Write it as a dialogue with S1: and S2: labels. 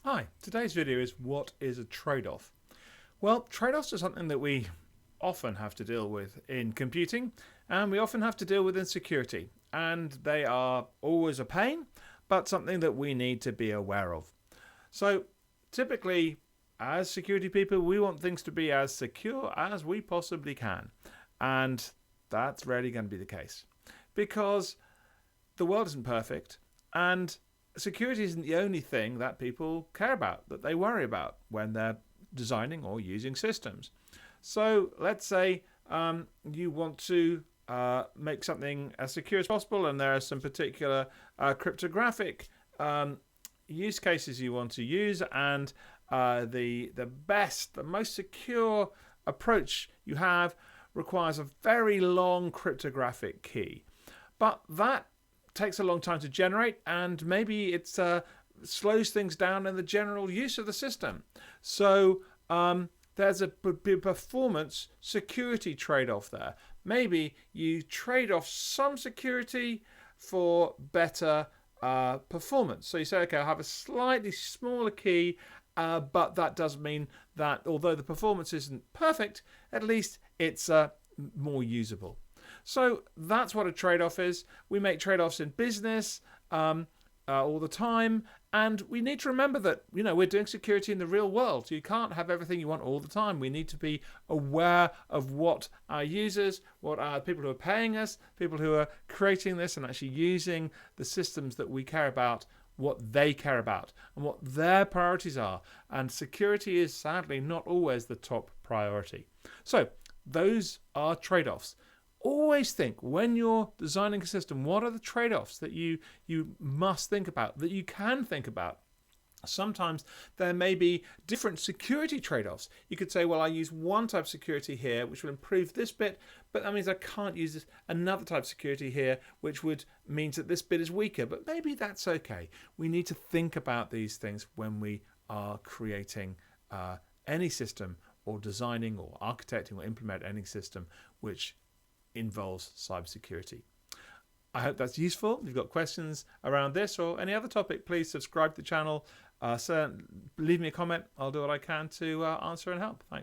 S1: Hi, today's video is what is a trade-off? Well, trade-offs are something that we often have to deal with in computing, and we often have to deal with in security, and they are always a pain, but something that we need to be aware of. So typically, as security people, we want things to be as secure as we possibly can, and that's rarely going to be the case because the world isn't perfect, and security isn't the only thing that people care about, that they worry about when they're designing or using systems. So let's say you want to make something as secure as possible, and there are some particular cryptographic use cases you want to use, and the most secure approach you have requires a very long cryptographic key. But that takes a long time to generate, and maybe it slows things down in the general use of the system. So there's a performance security trade-off there. Maybe you trade off some security for better performance. So you say, okay, I'll have a slightly smaller key, but that does mean that although the performance isn't perfect, at least it's more usable. So that's what a trade-off is. We make trade-offs in business all the time, and we need to remember that we're doing security in the real world. You can't have everything you want all the time. We need to be aware of what our users, what our people who are paying us, people who are creating this and actually using the systems that we care about, what they care about and what their priorities are. And security is sadly not always the top priority. So those are trade-offs. Always think when you're designing a system, what are the trade-offs that you must think about, that you can think about? Sometimes there may be different security trade-offs. You could say, well, I use one type of security here, which will improve this bit, but that means I can't use another type of security here, which would mean that this bit is weaker. But maybe that's okay. We need to think about these things when we are creating any system, or designing or architecting or implement any system which involves cybersecurity. I hope that's useful. If you've got questions around this or any other topic, please subscribe to the channel. Leave me a comment. I'll do what I can to answer and help. Thanks.